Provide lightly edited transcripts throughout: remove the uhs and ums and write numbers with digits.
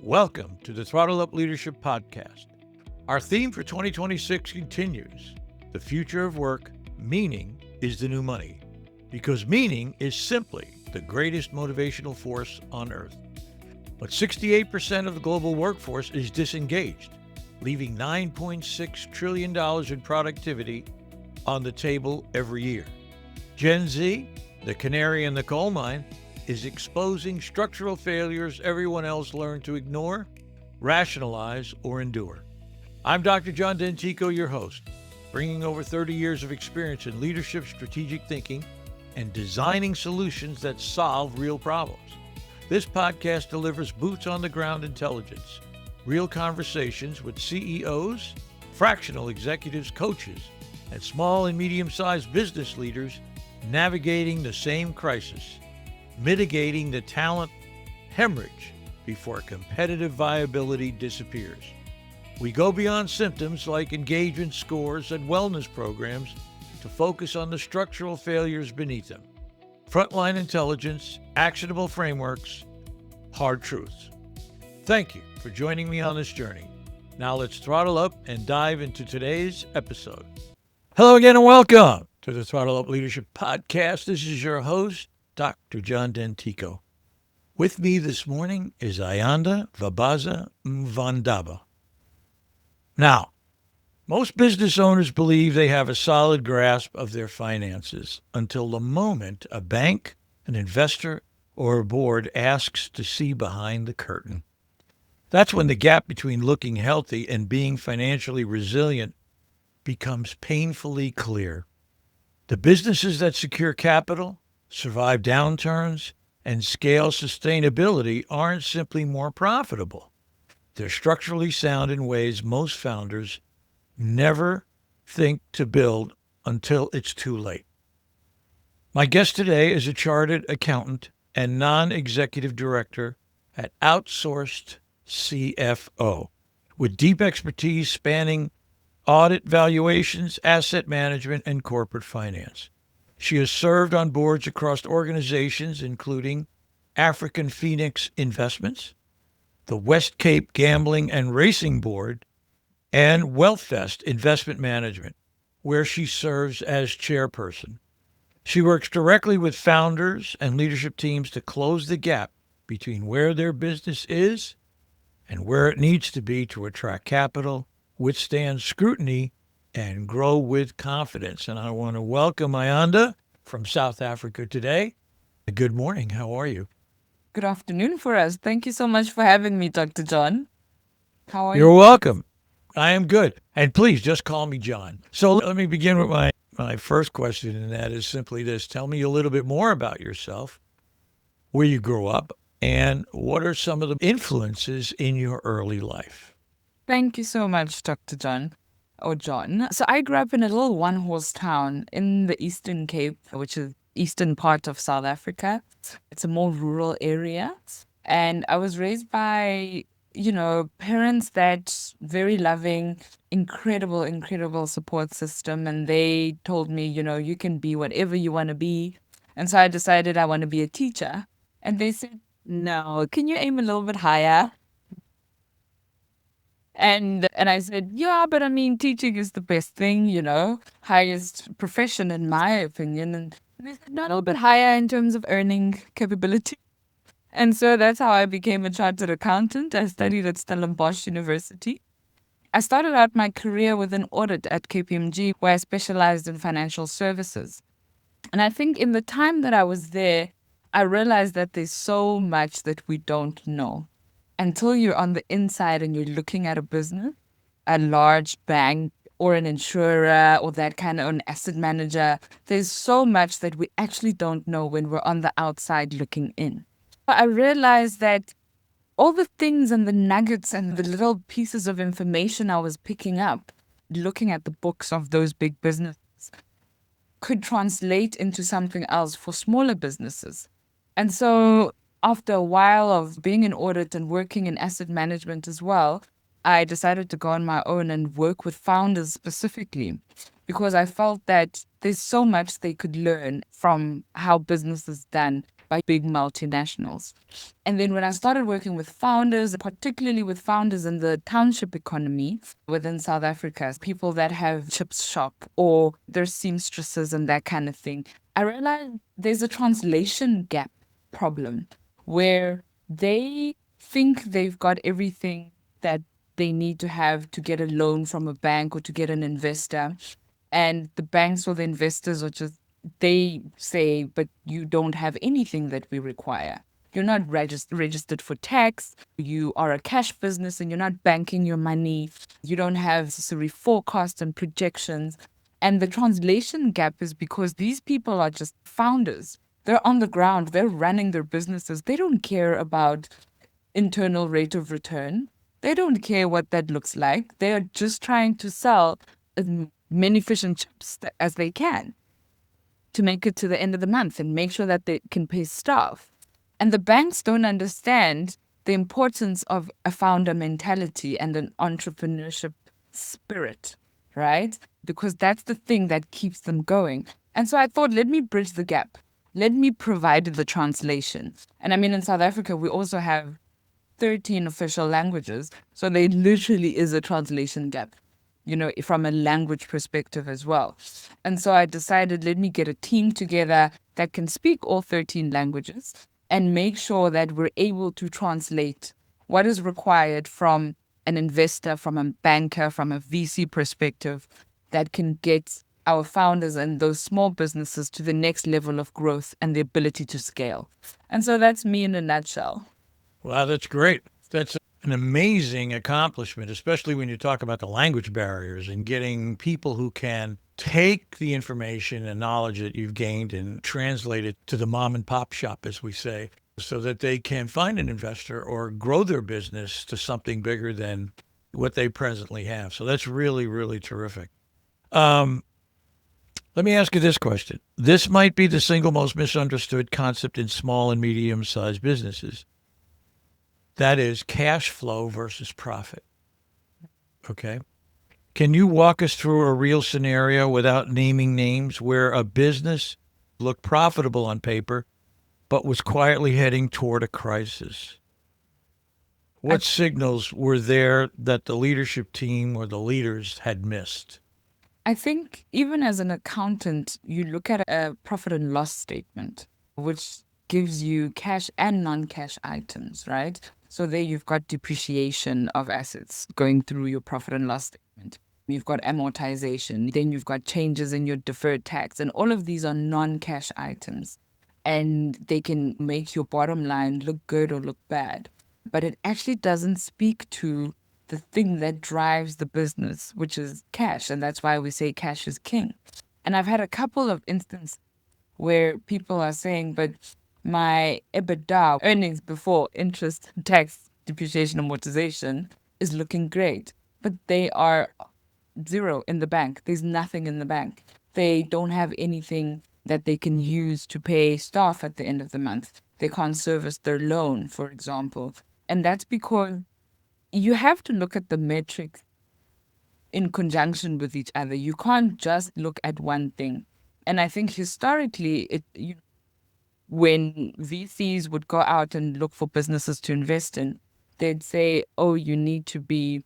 Welcome to the Throttle Up Leadership Podcast. Our theme for 2026 continues. The future of work, meaning is the new money. Because meaning is simply the greatest motivational force on earth. But 68% of the global workforce is disengaged, leaving $9.6 trillion in productivity on the table every year. Gen Z, the canary in the coal mine, is exposing structural failures everyone else learned to ignore, rationalize, or endure. I'm Dr. John Dentico, your host, bringing over 30 years of experience in leadership, strategic thinking, and designing solutions that solve real problems. This podcast delivers boots-on-the-ground intelligence, real conversations with CEOs, fractional executives, coaches, and small and medium-sized business leaders navigating the same crisis, mitigating the talent hemorrhage before competitive viability disappears. We go beyond symptoms like engagement scores and wellness programs to focus on the structural failures beneath them. Frontline intelligence, actionable frameworks, hard truths. Thank you for joining me on this journey. Now let's throttle up and dive into today's episode. Hello again and welcome to the Throttle Up Leadership Podcast. This is your host, Dr. John Dentico. With me this morning is Ayanda Vabaza-Mvandaba. Now, most business owners believe they have a solid grasp of their finances until the moment a bank, an investor, or a board asks to see behind the curtain. That's when the gap between looking healthy and being financially resilient becomes painfully clear. The businesses that secure capital, survive downturns, and scale sustainability aren't simply more profitable. They're structurally sound in ways most founders never think to build until it's too late. My guest today is a chartered accountant and non-executive director at Outsourced CFO, with deep expertise spanning audit, valuations, asset management, and corporate finance. She has served on boards across organizations including African Phoenix Investments, the West Cape Gambling and Racing Board, and WealthVest Investment Management, where she serves as chairperson. She works directly with founders and leadership teams to close the gap between where their business is and where it needs to be to attract capital, withstand scrutiny, and grow with confidence. And I want to welcome Ayanda from South Africa today. Good morning. How are you? Good afternoon for us. Thank you so much for having me, Dr. John. How are You're you? welcome. I am good. And please just call me John. So let me begin with my first question, and that is simply this. Tell me a little bit more about yourself, where you grew up, and what are some of the influences in your early life? Thank you so much, Dr. John. Or John. So I grew up in a little one-horse town in the Eastern Cape, which is eastern part of South Africa. It's a more rural area. And I was raised by, parents that very loving, incredible support system. And they told me, you can be whatever you want to be. And so I decided I want to be a teacher. And they said, no, can you aim a little bit higher? And I said, yeah, but I mean, teaching is the best thing, highest profession in my opinion. And they said, no, a little bit higher in terms of earning capability. And so that's how I became a chartered accountant. I studied at Stellenbosch University. I started out my career with an audit at KPMG, where I specialized in financial services. And I think in the time that I was there, I realized that there's so much that we don't know. Until you're on the inside and you're looking at a business, a large bank or an insurer or that kind of an asset manager, there's so much that we actually don't know when we're on the outside looking in. I realized that all the things and the nuggets and the little pieces of information I was picking up, looking at the books of those big businesses, could translate into something else for smaller businesses. And so after a while of being in audit and working in asset management as well, I decided to go on my own and work with founders specifically because I felt that there's so much they could learn from how business is done by big multinationals. And then when I started working with founders, particularly with founders in the township economy within South Africa, people that have chips shop or they're seamstresses and that kind of thing, I realized there's a translation gap problem where they think they've got everything that they need to have to get a loan from a bank or to get an investor. And the banks or the investors are just, they say, but you don't have anything that we require. You're not registered for tax. You are a cash business and you're not banking your money. You don't have necessary forecasts and projections. And the translation gap is because these people are just founders. They're on the ground. They're running their businesses. They don't care about internal rate of return. They don't care what that looks like. They are just trying to sell as many fish and chips as they can to make it to the end of the month and make sure that they can pay staff. And the banks don't understand the importance of a founder mentality and an entrepreneurship spirit, right? Because that's the thing that keeps them going. And so I thought, let me bridge the gap. Let me provide the translation. And I mean, in South Africa, we also have 13 official languages. So there literally is a translation gap, you know, from a language perspective as well. And so I decided, let me get a team together that can speak all 13 languages and make sure that we're able to translate what is required from an investor, from a banker, from a VC perspective that can get our founders and those small businesses to the next level of growth and the ability to scale. And so that's me in a nutshell. Wow, that's great. That's an amazing accomplishment, especially when you talk about the language barriers and getting people who can take the information and knowledge that you've gained and translate it to the mom and pop shop, as we say, so that they can find an investor or grow their business to something bigger than what they presently have. So that's really, really terrific. Let me ask you this question. This might be the single most misunderstood concept in small and medium-sized businesses. That is cash flow versus profit. Okay. Can you walk us through a real scenario without naming names where a business looked profitable on paper, but was quietly heading toward a crisis? What signals were there that the leadership team or the leaders had missed? I think even as an accountant, you look at a profit and loss statement, which gives you cash and non-cash items, right? So there you've got depreciation of assets going through your profit and loss statement. You've got amortization. Then you've got changes in your deferred tax. And all of these are non-cash items. And they can make your bottom line look good or look bad. But it actually doesn't speak to the thing that drives the business, which is cash. And that's why we say cash is king. And I've had a couple of instances where people are saying, but my EBITDA, earnings before interest, tax, depreciation, amortization, is looking great. But they are zero in the bank. There's nothing in the bank. They don't have anything that they can use to pay staff at the end of the month. They can't service their loan, for example. And that's because you have to look at the metrics in conjunction with each other. You can't just look at one thing. And I think historically, when VCs would go out and look for businesses to invest in, they'd say, oh, you need to be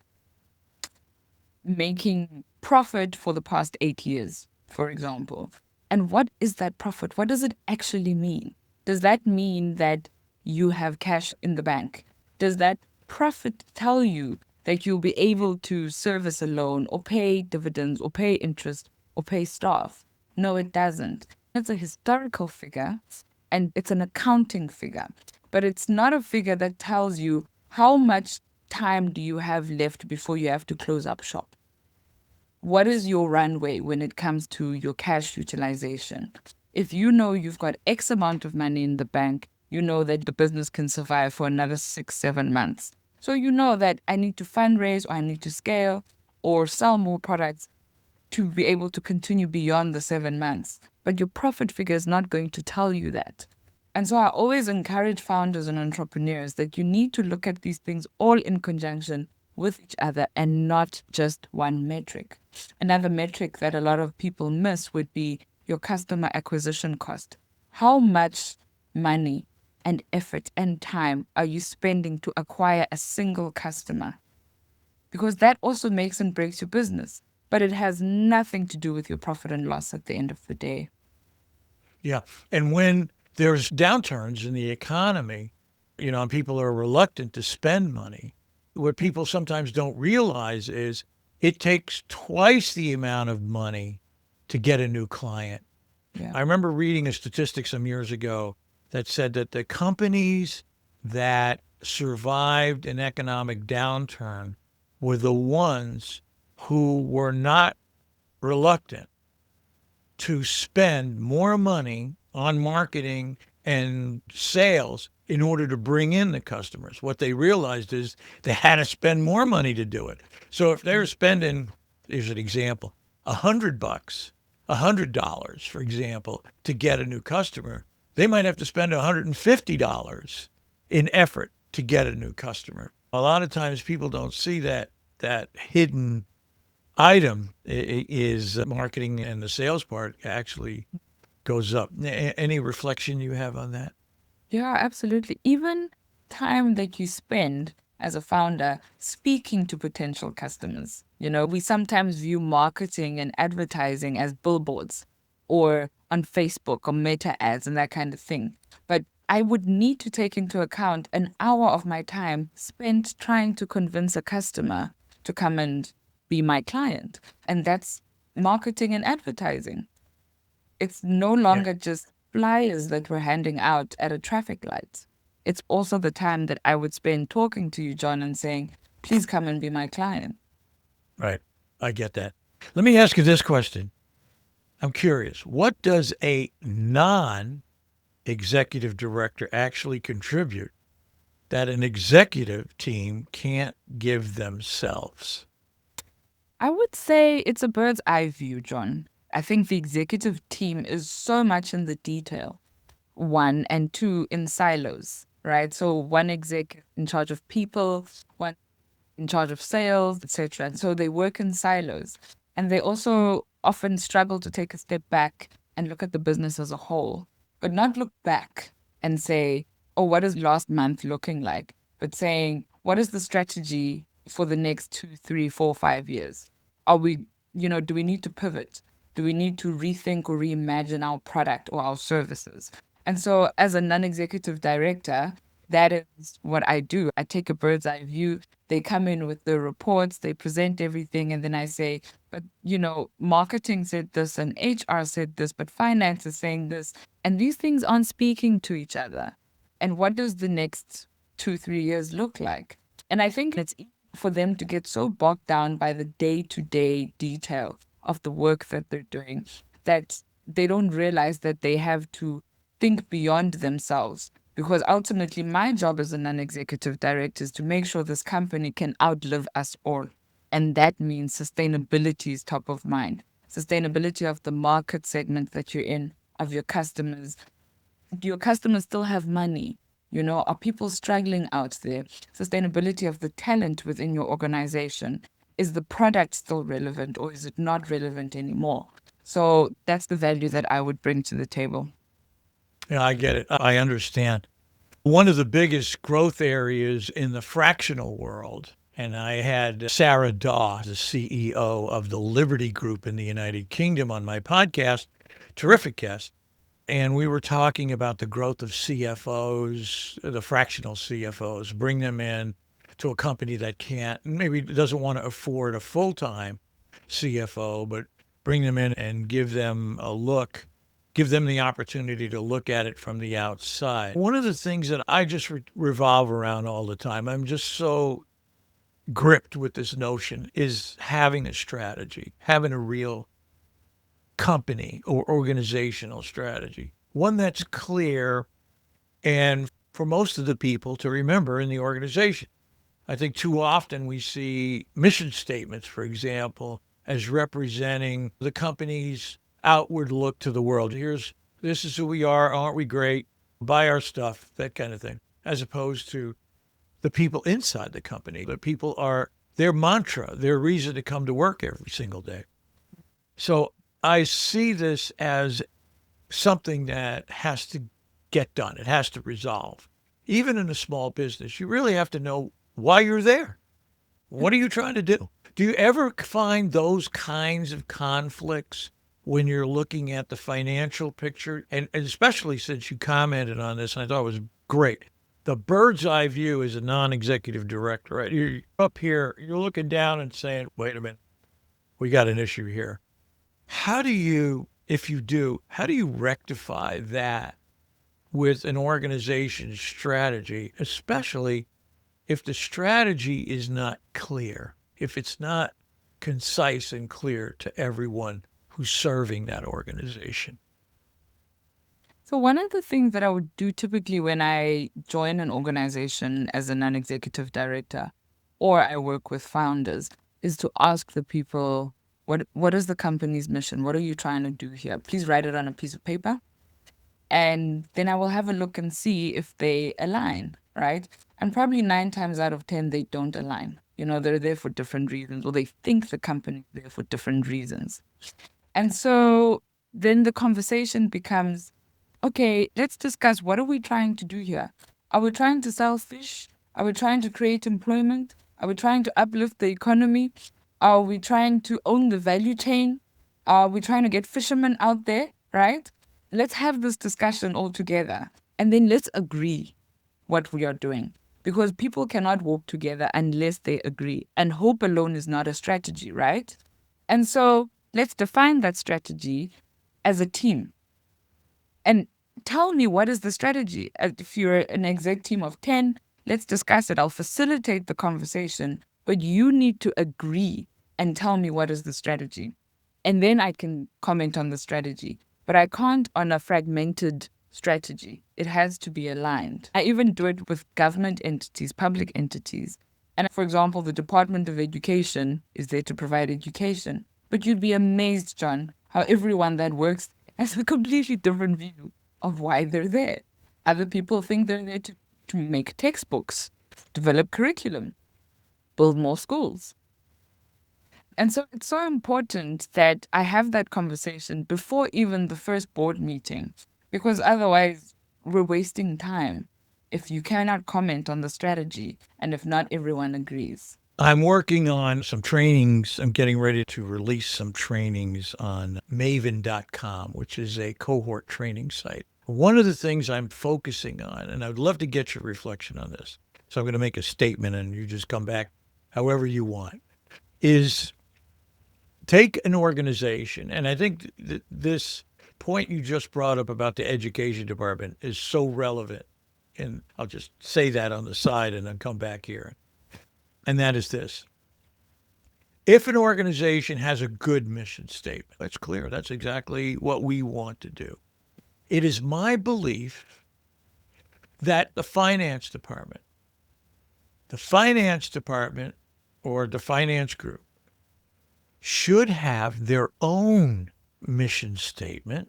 making profit for the past 8 years, for example. And what is that profit? What does it actually mean? Does that mean that you have cash in the bank? Does that profit tell you that you'll be able to service a loan or pay dividends or pay interest or pay staff? No, it doesn't. It's a historical figure and it's an accounting figure, but it's not a figure that tells you how much time do you have left before you have to close up shop. What is your runway when it comes to your cash utilization? If you know you've got X amount of money in the bank, you know that the business can survive for another 6-7 months. So you know that I need to fundraise or I need to scale or sell more products to be able to continue beyond the 7 months. But your profit figure is not going to tell you that. And so I always encourage founders and entrepreneurs that you need to look at these things all in conjunction with each other and not just one metric. Another metric that a lot of people miss would be your customer acquisition cost. How much money and effort and time are you spending to acquire a single customer? Because that also makes and breaks your business, but it has nothing to do with your profit and loss at the end of the day. Yeah. And when there's downturns in the economy, and people are reluctant to spend money, what people sometimes don't realize is it takes twice the amount of money to get a new client. Yeah. I remember reading a statistic some years ago that said that the companies that survived an economic downturn were the ones who were not reluctant to spend more money on marketing and sales in order to bring in the customers. What they realized is they had to spend more money to do it. So if they were spending, here's an example, $100, $100, for example, to get a new customer, they might have to spend $150 in effort to get a new customer. A lot of times people don't see that hidden item is marketing, and the sales part actually goes up. Any reflection you have on that? Yeah, absolutely. Even time that you spend as a founder speaking to potential customers. We sometimes view marketing and advertising as billboards or on Facebook or meta ads and that kind of thing. But I would need to take into account an hour of my time spent trying to convince a customer to come and be my client. And that's marketing and advertising. It's no Yeah. longer just flyers that we're handing out at a traffic light. It's also the time that I would spend talking to you, John, and saying, please come and be my client. Right. I get that. Let me ask you this question. I'm curious. What does a non-executive director actually contribute that an executive team can't give themselves? I would say it's a bird's eye view, John. I think the executive team is so much in the detail. One, and two, in silos, right? So one exec in charge of people, one in charge of sales, etc. And so they work in silos. And they also often struggle to take a step back and look at the business as a whole, but not look back and say, oh, what is last month looking like? But saying, what is the strategy for the next 2, 3, 4, 5 years? Are we, do we need to pivot? Do we need to rethink or reimagine our product or our services? And so, as a non executive director, that is what I do. I take a bird's eye view. They come in with the reports, they present everything, and then I say, but marketing said this and HR said this, but finance is saying this. And these things aren't speaking to each other. And what does the next 2, 3 years look like? And I think it's easy for them to get so bogged down by the day-to-day detail of the work that they're doing that they don't realize that they have to think beyond themselves. Because ultimately, my job as a non-executive director is to make sure this company can outlive us all. And that means sustainability is top of mind. Sustainability of the market segment that you're in, of your customers. Do your customers still have money? Are people struggling out there? Sustainability of the talent within your organization. Is the product still relevant or is it not relevant anymore? So that's the value that I would bring to the table. Yeah, I get it. I understand. One of the biggest growth areas in the fractional world, and I had Sarah Daw, the CEO of the Liberty Group in the United Kingdom, on my podcast, terrific guest. And we were talking about the growth of CFOs, the fractional CFOs, bring them in to a company that can't, maybe doesn't want to afford a full-time CFO, but bring them in and give them a look, give them the opportunity to look at it from the outside. One of the things that I just revolve around all the time, I'm just so gripped with this notion, is having a strategy, having a real company or organizational strategy, one that's clear and for most of the people to remember in the organization. I think too often we see mission statements, for example, as representing the company's outward look to the world. This is who we are. Aren't we great? Buy our stuff, that kind of thing, as opposed to the people inside the company. The people are their mantra, their reason to come to work every single day. So I see this as something that has to get done. It has to resolve. Even in a small business, you really have to know why you're there. What are you trying to do? Do you ever find those kinds of conflicts when you're looking at the financial picture? And especially since you commented on this, and I thought it was great. The bird's eye view as a non-executive director, right? You're up here, you're looking down and saying, wait a minute, we got an issue here. How do you, if you do, how do you rectify that with an organization's strategy, especially if the strategy is not clear, if it's not concise and clear to everyone who's serving that organization? So one of the things that I would do typically when I join an organization as a non-executive director or I work with founders is to ask the people, what is the company's mission? What are you trying to do here? Please write it on a piece of paper. And then I will have a look and see if they align, right? And probably 9 times out of 10, they don't align. They're there for different reasons, or they think the company is there for different reasons. And so then the conversation becomes, okay, let's discuss, what are we trying to do here? Are we trying to sell fish? Are we trying to create employment? Are we trying to uplift the economy? Are we trying to own the value chain? Are we trying to get fishermen out there, right? Let's have this discussion all together and then let's agree what we are doing, because people cannot work together unless they agree, and hope alone is not a strategy, right? And so let's define that strategy as a team and tell me, what is the strategy? If you're an exec team of 10, let's discuss it. I'll facilitate the conversation, but you need to agree and tell me what is the strategy. And then I can comment on the strategy. But I can't on a fragmented strategy. It has to be aligned. I even do it with government entities, public entities. And for example, the Department of Education is there to provide education. But you'd be amazed, John, how everyone that works has a completely different view of why they're there. Other people think they're there to make textbooks, develop curriculum, build more schools. And so it's so important that I have that conversation before even the first board meeting, because otherwise we're wasting time if you cannot comment on the strategy and if not everyone agrees. I'm working on some trainings. I'm getting ready to release some trainings on maven.com, which is a cohort training site. One of the things I'm focusing on, and I would love to get your reflection on this, so I'm going to make a statement and you just come back however you want, is take an organization, and I think this point you just brought up about the education department is so relevant, and I'll just say that on the side and then come back here. And that is this. If an organization has a good mission statement, that's clear. That's exactly what we want to do. It is my belief that the finance department or the finance group should have their own mission statement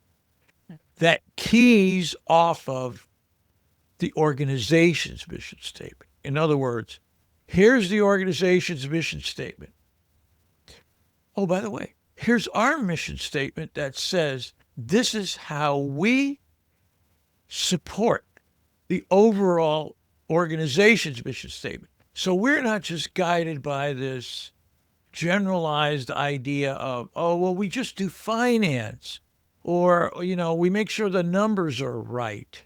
that keys off of the organization's mission statement. In other words, here's the organization's mission statement. Oh, by the way, here's our mission statement that says this is how we support the overall organization's mission statement. So we're not just guided by this generalized idea of, oh, well, we just do finance, or, we make sure the numbers are right.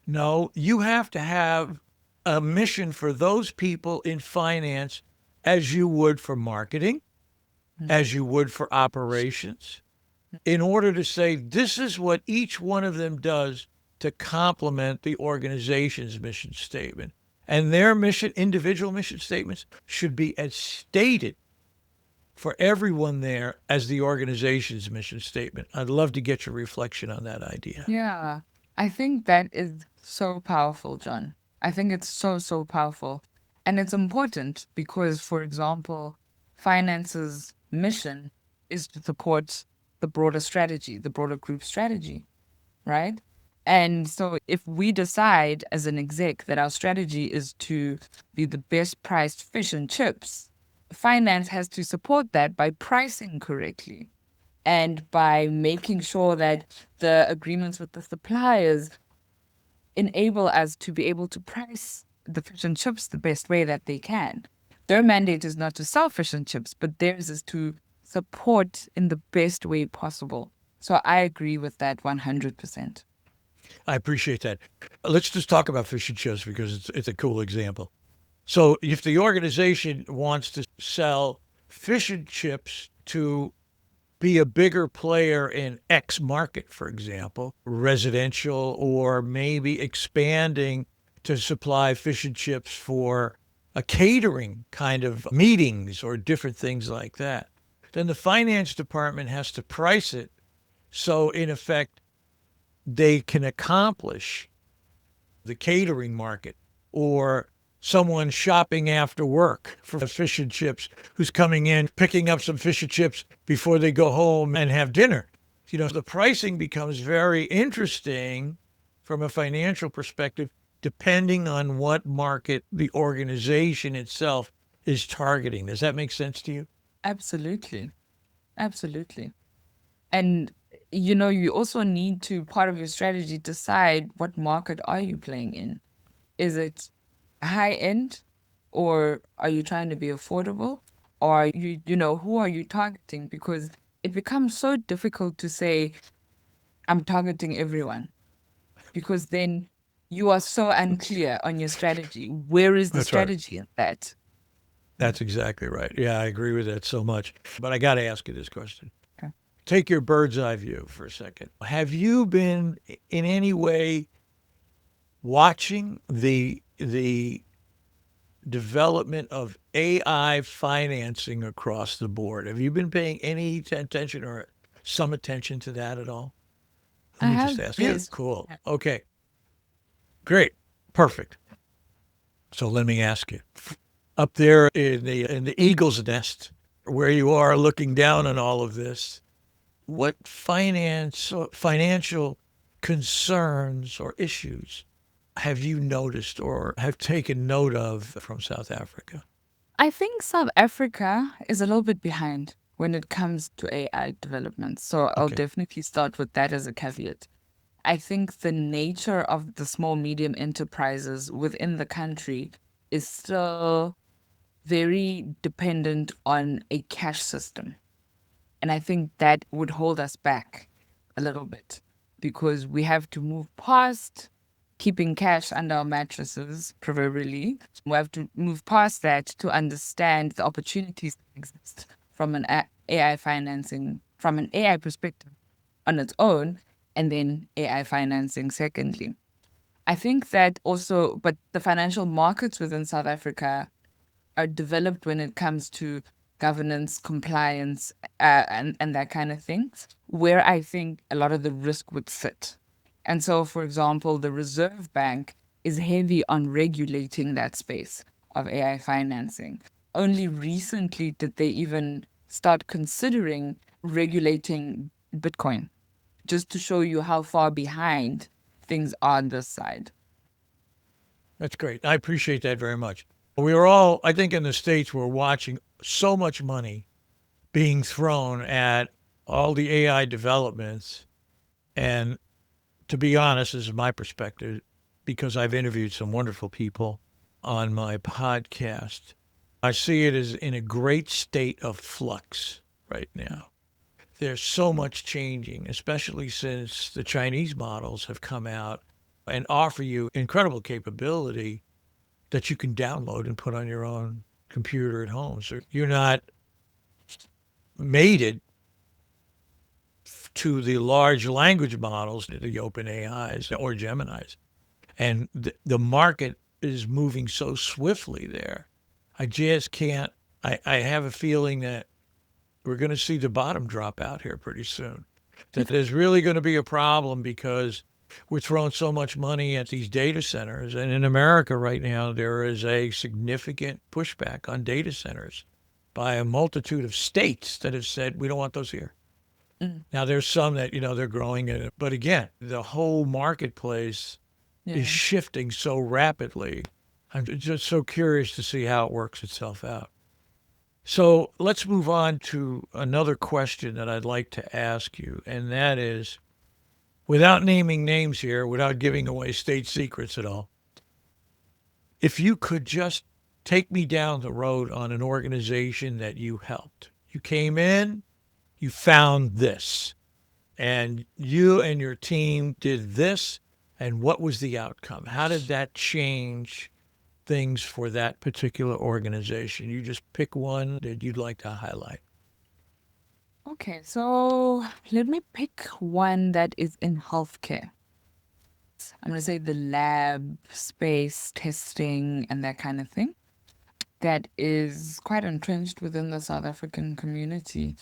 No, you have to have a mission for those people in finance as you would for marketing, as you would for operations, in order to say this is what each one of them does to complement the organization's mission statement. And their individual mission statements should be as stated for everyone there as the organization's mission statement. I'd love to get your reflection on that idea. Yeah, I think that is so powerful, John. I think it's so, so powerful. And it's important because, for example, finance's mission is to support the broader strategy, the broader group strategy, right? And so if we decide as an exec that our strategy is to be the best priced fish and chips, finance has to support that by pricing correctly and by making sure that the agreements with the suppliers enable us to be able to price the fish and chips the best way that they can. Their mandate is not to sell fish and chips, but theirs is to support in the best way possible. So I agree with that 100%. I appreciate that. Let's just talk about fish and chips because it's a cool example. So if the organization wants to sell fish and chips to be a bigger player in X market, for example, residential, or maybe expanding to supply fish and chips for a catering kind of meetings or different things like that, then the finance department has to price it so, in effect, they can accomplish the catering market or someone shopping after work for fish and chips who's coming in, picking up some fish and chips before they go home and have dinner. The pricing becomes very interesting from a financial perspective, depending on what market the organization itself is targeting. Does that make sense to you? Absolutely. Absolutely. And you also need to, part of your strategy, decide what market are you playing in. Is it high end, or are you trying to be affordable? Or are who are you targeting? Because it becomes so difficult to say, I'm targeting everyone, because then you are so unclear on your strategy. Where is the That's right. strategy in that? That's exactly right. Yeah, I agree with that so much. But I got to ask you this question. Okay. Take your bird's eye view for a second. Have you been in any way watching the development of AI financing across the board? Have you been paying any attention or some attention to that at all? Let I me just have ask you. this. Cool. Okay. Great. Perfect. So let me ask you. Up there in the eagle's nest, where you are looking down on all of this, what financial concerns or issues have you noticed or have taken note of from South Africa? I think South Africa is a little bit behind when it comes to AI development. So I'll Okay. definitely start with that as a caveat. I think the nature of the small, medium enterprises within the country is still very dependent on a cash system. And I think that would hold us back a little bit, because we have to move past keeping cash under our mattresses, proverbially. We have to move past that to understand the opportunities that exist from an AI financing, from an AI perspective on its own, and then AI financing secondly. I think that also, but the financial markets within South Africa are developed when it comes to governance, compliance, and that kind of thing, where I think a lot of the risk would sit. And so, for example, the Reserve Bank is heavy on regulating that space of AI financing. Only recently did they even start considering regulating Bitcoin, just to show you how far behind things are on this side. That's great. I appreciate that very much. We were all, I think, in the States, we're watching so much money being thrown at all the AI developments. And to be honest, this is my perspective, because I've interviewed some wonderful people on my podcast. I see it as in a great state of flux right now. There's so much changing, especially since the Chinese models have come out and offer you incredible capability that you can download and put on your own computer at home. So you're not mated to the large language models, the open AIs or Geminis. And the market is moving so swiftly there. I just can't, I have a feeling that we're going to see the bottom drop out here pretty soon. That there's really going to be a problem because we're throwing so much money at these data centers. And in America right now, there is a significant pushback on data centers by a multitude of states that have said, we don't want those here. Mm. Now, there's some that, they're growing in it. But again, the whole marketplace is Yeah. shifting so rapidly. I'm just so curious to see how it works itself out. So let's move on to another question that I'd like to ask you, and that is, Without naming names here, without giving away state secrets at all, if you could just take me down the road on an organization that you helped. You came in, you found this, and you and your team did this, and what was the outcome? How did that change things for that particular organization? You just pick one that you'd like to highlight. Okay, so let me pick one that is in healthcare. I'm going to say the lab space testing and that kind of thing that is quite entrenched within the South African community.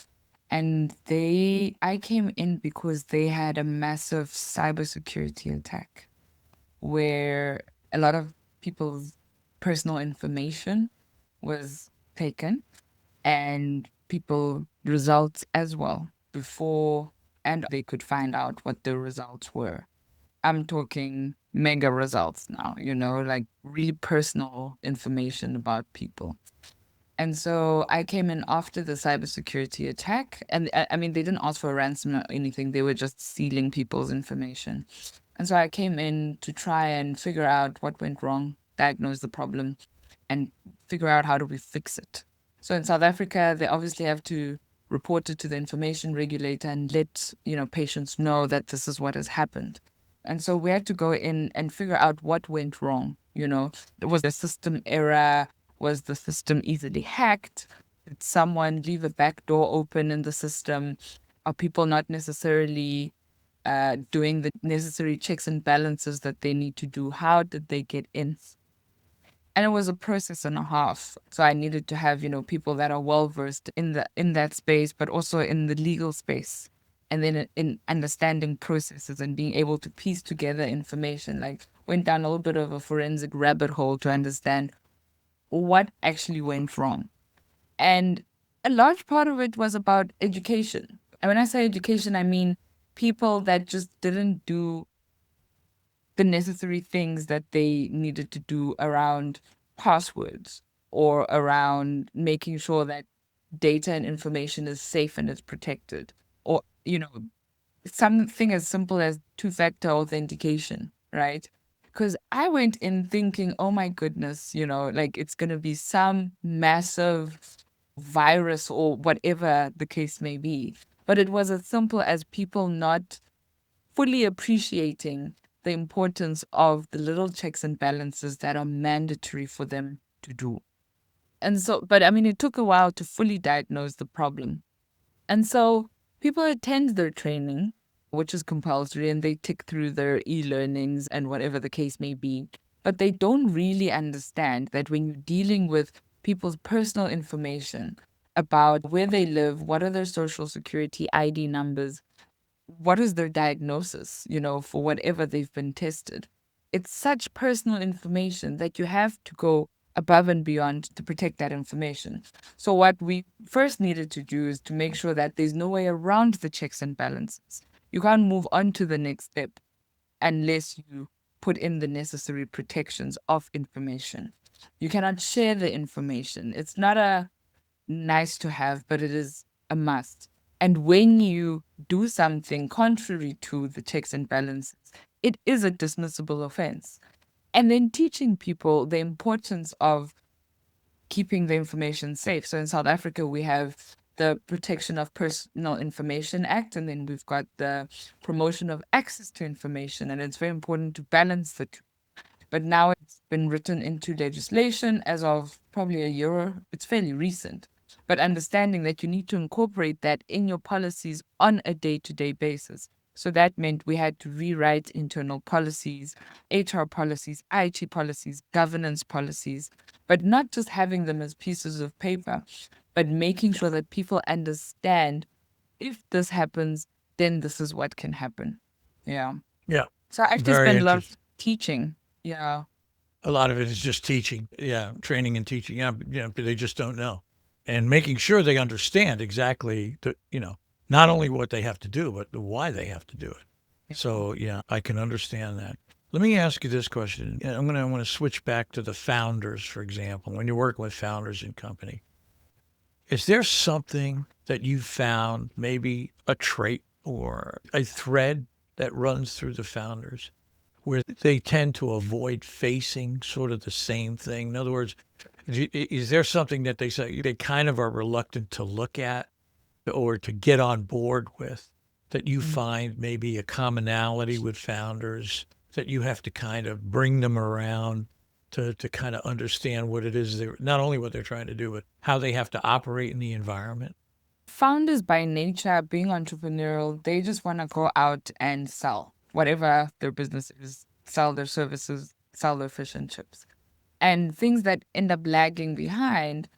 And I came in because they had a massive cybersecurity attack where a lot of people's personal information was taken and people results as well before and they could find out what the results were. I'm talking mega results now, like really personal information about people. And so I came in after the cybersecurity attack. And I mean, they didn't ask for a ransom or anything, they were just stealing people's information. And so I came in to try and figure out what went wrong, diagnose the problem, and figure out how do we fix it. So in South Africa, they obviously have to report it to the information regulator and let, patients know that this is what has happened. And so we had to go in and figure out what went wrong. Was there system error? Was the system easily hacked? Did someone leave a back door open in the system? Are people not necessarily doing the necessary checks and balances that they need to do? How did they get in? And it was a process and a half. So I needed to have, people that are well versed in that space, but also in the legal space. And then in understanding processes and being able to piece together information, like went down a little bit of a forensic rabbit hole to understand what actually went wrong. And a large part of it was about education. And when I say education, I mean people that just didn't do the necessary things that they needed to do around passwords or around making sure that data and information is safe and is protected. Or, something as simple as two-factor authentication, right? Because I went in thinking, oh my goodness, like it's going to be some massive virus or whatever the case may be. But it was as simple as people not fully appreciating the importance of the little checks and balances that are mandatory for them to do. And so, but I mean, it took a while to fully diagnose the problem. And so people attend their training, which is compulsory, and they tick through their e-learnings and whatever the case may be. But they don't really understand that when you're dealing with people's personal information about where they live, what are their social security ID numbers, what is their diagnosis, for whatever they've been tested. It's such personal information that you have to go above and beyond to protect that information. So what we first needed to do is to make sure that there's no way around the checks and balances. You can't move on to the next step unless you put in the necessary protections of information. You cannot share the information. It's not a nice to have, but it is a must. And when you do something contrary to the checks and balances, it is a dismissible offense. And then teaching people the importance of keeping the information safe. So in South Africa, we have the Protection of Personal Information Act, and then we've got the Promotion of Access to Information. And it's very important to balance the two. But now it's been written into legislation as of probably a year. It's fairly recent. But understanding that you need to incorporate that in your policies on a day-to-day basis. So that meant we had to rewrite internal policies, HR policies, IT policies, governance policies, but not just having them as pieces of paper, but making sure that people understand if this happens, then this is what can happen. Yeah. Yeah. So I actually Very spend a lot of interesting. teaching. Yeah. A lot of it is just teaching. Yeah. Training and teaching. Yeah. But they just don't know. And making sure they understand exactly, not only what they have to do, but why they have to do it. So, yeah, I can understand that. Let me ask you this question. I'm going to switch back to the founders, for example. When you're working with founders in company, is there something that you found, maybe a trait or a thread that runs through the founders where they tend to avoid facing sort of the same thing? In other words, is there something that they say they kind of are reluctant to look at or to get on board with that you find maybe a commonality with founders that you have to kind of bring them around to kind of understand what it is they're not only what they're trying to do, but how they have to operate in the environment? Founders by nature, being entrepreneurial, they just want to go out and sell whatever their business is, sell their services, sell their fish and chips. And things that end up lagging behind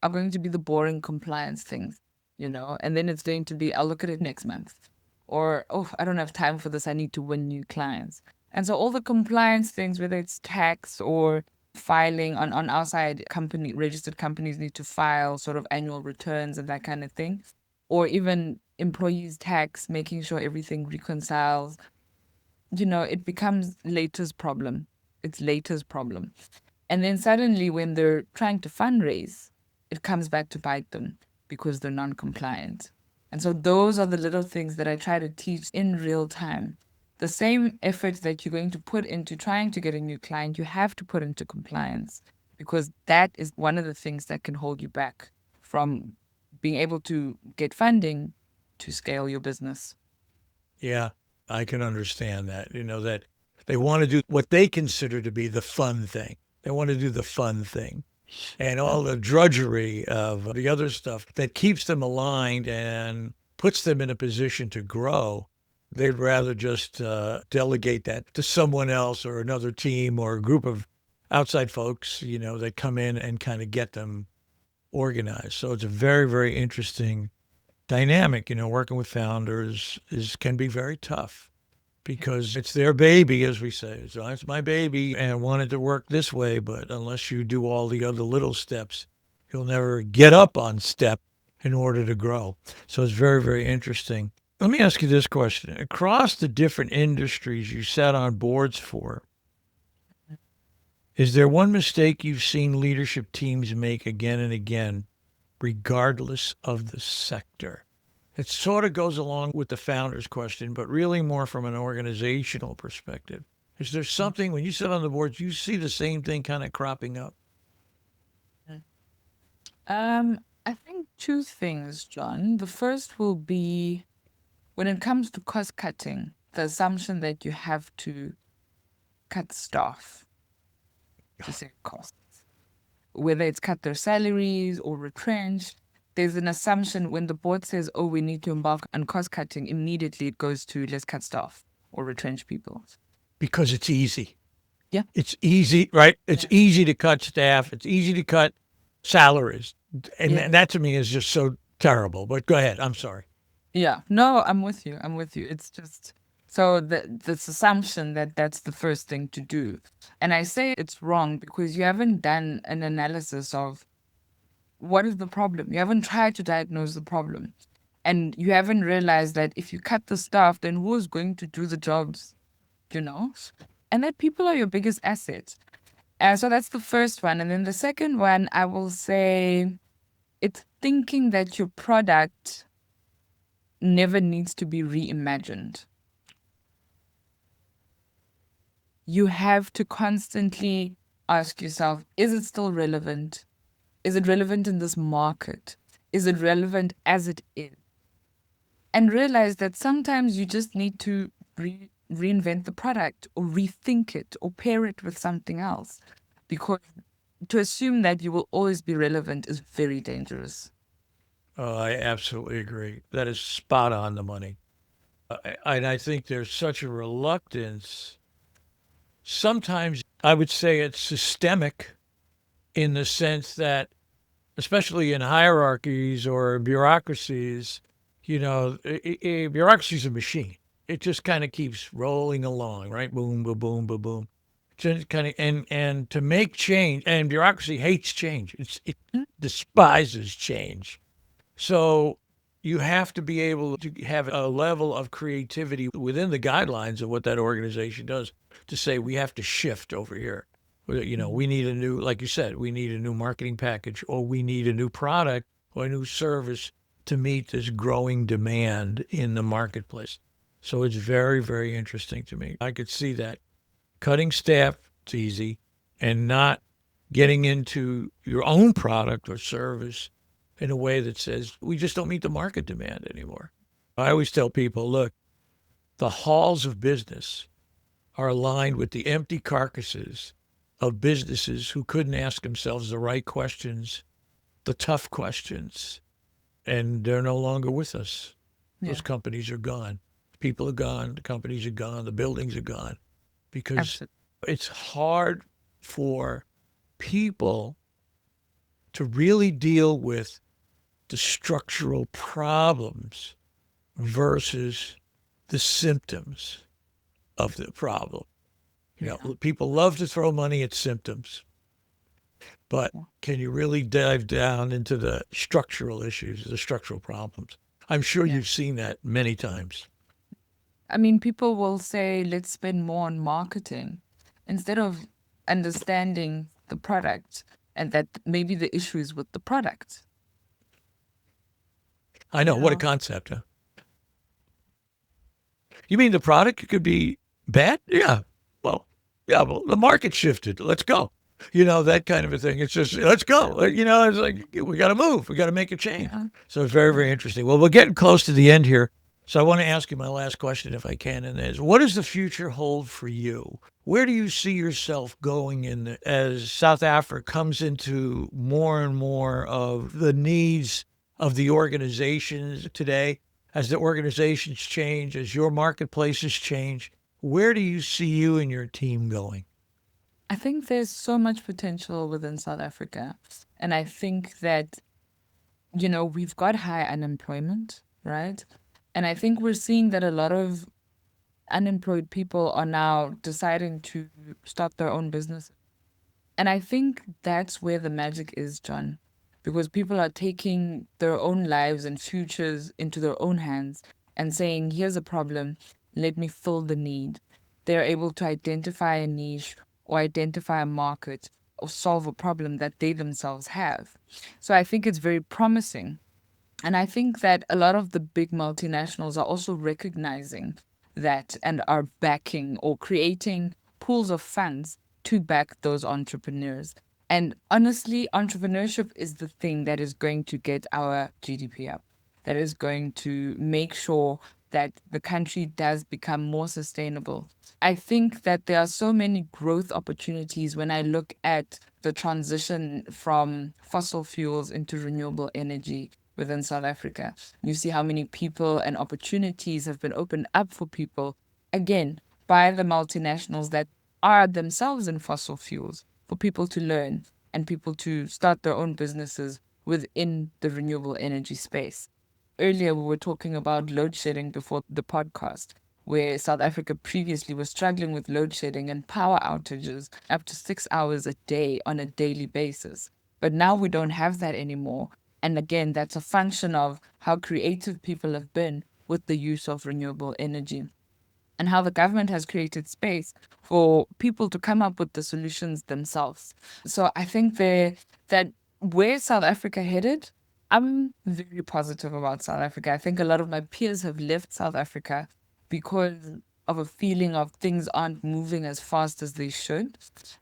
are going to be the boring compliance things, and then it's going to be, I'll look at it next month. Or, oh, I don't have time for this. I need to win new clients. And so all the compliance things, whether it's tax or filing on our side, registered companies need to file sort of annual returns and that kind of thing. Or even employees tax, making sure everything reconciles. It becomes later's problem. It's later's problem. And then suddenly when they're trying to fundraise, it comes back to bite them because they're non-compliant. And so those are the little things that I try to teach in real time. The same effort that you're going to put into trying to get a new client, you have to put into compliance, because that is one of the things that can hold you back from being able to get funding to scale your business. Yeah, I can understand that. That they want to do what they consider to be the fun thing. They want to do the fun thing. And all the drudgery of the other stuff that keeps them aligned and puts them in a position to grow, they'd rather just delegate that to someone else or another team or a group of outside folks, that come in and kind of get them organized. So it's a very, very interesting dynamic. Working with founders can be very tough because it's their baby, as we say. So it's my baby and I want it to work this way, but unless you do all the other little steps, you'll never get up on step in order to grow. So it's very, very interesting. Let me ask you this question. Across the different industries you sat on boards for, is there one mistake you've seen leadership teams make again and again, regardless of the sector? It sort of goes along with the founder's question, but really more from an organizational perspective. Is there something, when you sit on the boards, you see the same thing kind of cropping up? I think two things, John. The first will be when it comes to cost cutting, the assumption that you have to cut staff to save costs, whether it's cut their salaries or retrench. There's an assumption when the board says, oh, we need to embark on cost cutting, immediately it goes to let's cut staff or retrench people. Because it's easy. Yeah. It's easy, right? It's easy to cut staff. It's easy to cut salaries. And that to me is just so terrible. But go ahead. I'm sorry. Yeah. No, I'm with you. It's just so this assumption that that's the first thing to do. And I say it's wrong because you haven't done an analysis of what is the problem. You haven't tried to diagnose the problem. And you haven't realized that if you cut the staff, then who's going to do the jobs, And that people are your biggest asset. So that's the first one. And then the second one, I will say it's thinking that your product never needs to be reimagined. You have to constantly ask yourself, is it still relevant? Is it relevant in this market? Is it relevant as it is? And realize that sometimes you just need to reinvent the product or rethink it or pair it with something else. Because to assume that you will always be relevant is very dangerous. Oh, I absolutely agree. That is spot on the money. And I think there's such a reluctance. Sometimes I would say it's systemic in the sense that, especially in hierarchies or bureaucracies, bureaucracy is a machine. It just kind of keeps rolling along, right? Boom, boom, boom, boom, boom. Just kind of and to make change, and bureaucracy hates change. It despises change. So you have to be able to have a level of creativity within the guidelines of what that organization does to say we have to shift over here. We need a new, like you said, we need a new marketing package, or we need a new product or a new service to meet this growing demand in the marketplace. So it's very, very interesting to me. I could see that. Cutting staff, it's easy, and not getting into your own product or service in a way that says, we just don't meet the market demand anymore. I always tell people, look, the halls of business are aligned with the empty carcasses of businesses who couldn't ask themselves the right questions, the tough questions, and they're no longer with us. Those Yeah, companies are gone. People are gone. The companies are gone. The buildings are gone because absolutely. it's hard for people to really deal with the structural problems versus the symptoms of the problem. You Yeah. know, people love to throw money at symptoms, but Yeah. can you really dive down into the structural issues, the structural problems? I'm sure Yeah. you've seen that many times. I mean, people will say, let's spend more on marketing instead of understanding the product and that maybe the issue is with the product. I know, You what a know? concept, huh? You mean the product could be bad? Well, the market shifted. Let's go. You know, that kind of a thing. It's just, let's go. You know, it's like, we got to move. We got to make a change. Yeah. So it's very, Yeah. very interesting. Well, we're getting close to the end here. So I want to ask you my last question, if I can, and that is, what does the future hold for you? Where do you see yourself going as South Africa comes into more and more of the needs of the organizations today, as the organizations change, as your marketplaces change? Where do you see you and your team going? I think there's so much potential within South Africa. And I think that, we've got high unemployment, right? And I think we're seeing that a lot of unemployed people are now deciding to start their own business. And I think that's where the magic is, John, because people are taking their own lives and futures into their own hands and saying, here's a problem, let me fill the need. They're able to identify a niche or identify a market or solve a problem that they themselves have. So I think it's very promising. And I think that a lot of the big multinationals are also recognizing that and are backing or creating pools of funds to back those entrepreneurs. And honestly, entrepreneurship is the thing that is going to get our GDP up, that is going to make sure that the country does become more sustainable. I think that there are so many growth opportunities when I look at the transition from fossil fuels into renewable energy within South Africa. You see how many people and opportunities have been opened up for people, again, by the multinationals that are themselves in fossil fuels, for people to learn and people to start their own businesses within the renewable energy space. Earlier, we were talking about load shedding before the podcast, where South Africa previously was struggling with load shedding and power outages up to 6 hours a day on a daily basis. But now we don't have that anymore. And again, that's a function of how creative people have been with the use of renewable energy and how the government has created space for people to come up with the solutions themselves. So I think that where South Africa headed, I'm very positive about South Africa. I think a lot of my peers have left South Africa because of a feeling of things aren't moving as fast as they should.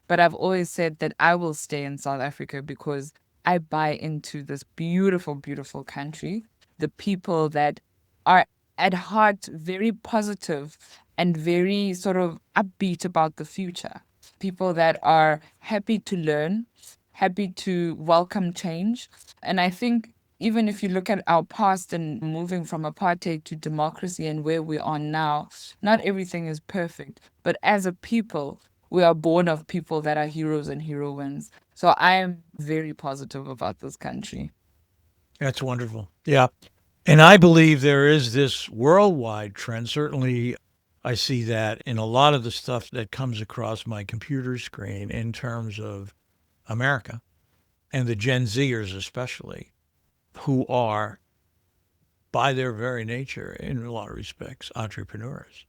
But I've always said that I will stay in South Africa because I buy into this beautiful, beautiful country, the people that are at heart very positive and very sort of upbeat about the future. People that are happy to learn, happy to welcome change. And I think even if you look at our past and moving from apartheid to democracy and where we are now, not everything is perfect. But as a people, we are born of people that are heroes and heroines. So I am very positive about this country. That's wonderful. Yeah. And I believe there is this worldwide trend. Certainly, I see that in a lot of the stuff that comes across my computer screen in terms of America and the Gen Zers, especially, who are, by their very nature, in a lot of respects, entrepreneurs.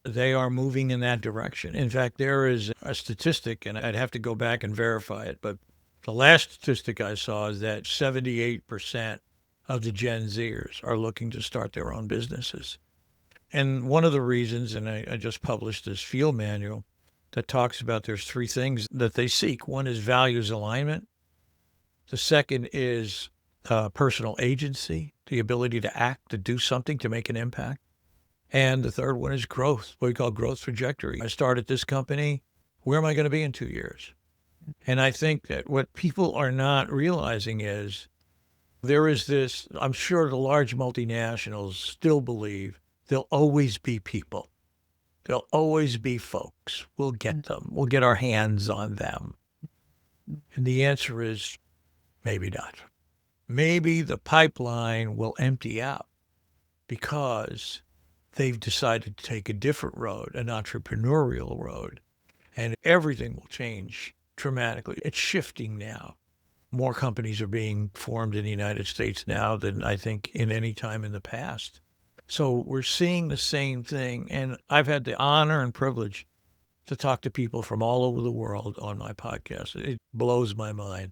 They are moving in that direction. In fact, there is a statistic, and I'd have to go back and verify it, but the last statistic I saw is that 78% of the Gen Zers are looking to start their own businesses. And one of the reasons, and I just published this field manual that talks about there's three things that they seek. One is values alignment. The second is personal agency, the ability to act, to do something, to make an impact. And the third one is growth, what we call growth trajectory. I started this company. Where am I going to be in 2 years? And I think that what people are not realizing is there is this, I'm sure the large multinationals still believe there'll always be people. There'll always be folks. We'll get them. We'll get our hands on them. And the answer is maybe not. Maybe the pipeline will empty out because they've decided to take a different road, an entrepreneurial road, and everything will change dramatically. It's shifting now. More companies are being formed in the United States now than I think in any time in the past. So we're seeing the same thing. And I've had the honor and privilege to talk to people from all over the world on my podcast. It blows my mind.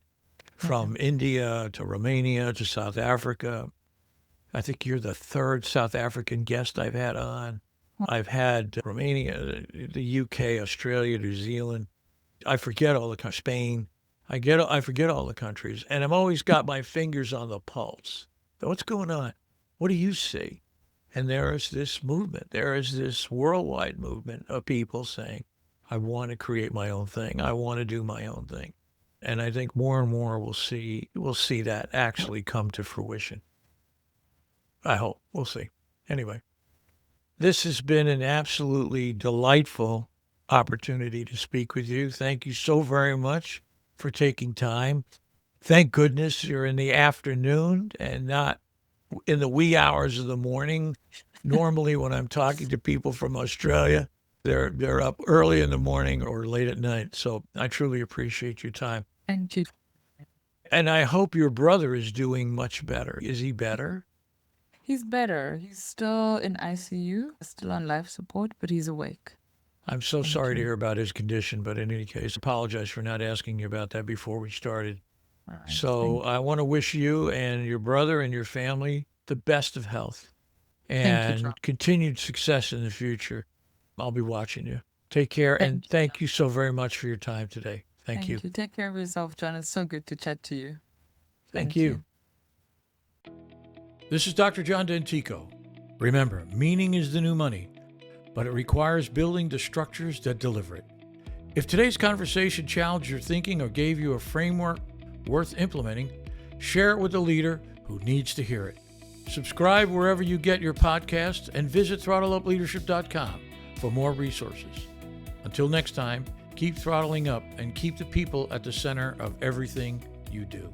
From India to Romania to South Africa. I think you're the third South African guest I've had on. I've had Romania, the UK, Australia, New Zealand. I forget all the countries. Spain. I forget all the countries. And I've always got my fingers on the pulse. What's going on? What do you see? And there is this movement. There is this worldwide movement of people saying, I want to create my own thing. I want to do my own thing. And I think more and more we'll see that actually come to fruition. I hope. We'll see. Anyway, this has been an absolutely delightful opportunity to speak with you. Thank you so very much for taking time. Thank goodness you're in the afternoon and not in the wee hours of the morning. Normally when I'm talking to people from Australia, they're up early in the morning or late at night. So I truly appreciate your time. Thank you. And I hope your brother is doing much better. Is he better? He's better. He's still in ICU, still on life support, but he's awake. I'm so sorry to hear about his condition, but in any case, apologize for not asking you about that before we started. All right, So I want to wish you and your brother and your family the best of health and continued success in the future. I'll be watching you. Take care, and thank you so very much for your time today. Thank you. Take care of yourself, John. It's so good to chat to you. Thank you. This is Dr. John Dentico. Remember, meaning is the new money, but it requires building the structures that deliver it. If today's conversation challenged your thinking or gave you a framework worth implementing, share it with a leader who needs to hear it. Subscribe wherever you get your podcasts and visit throttleupleadership.com for more resources. Until next time, keep throttling up and keep the people at the center of everything you do.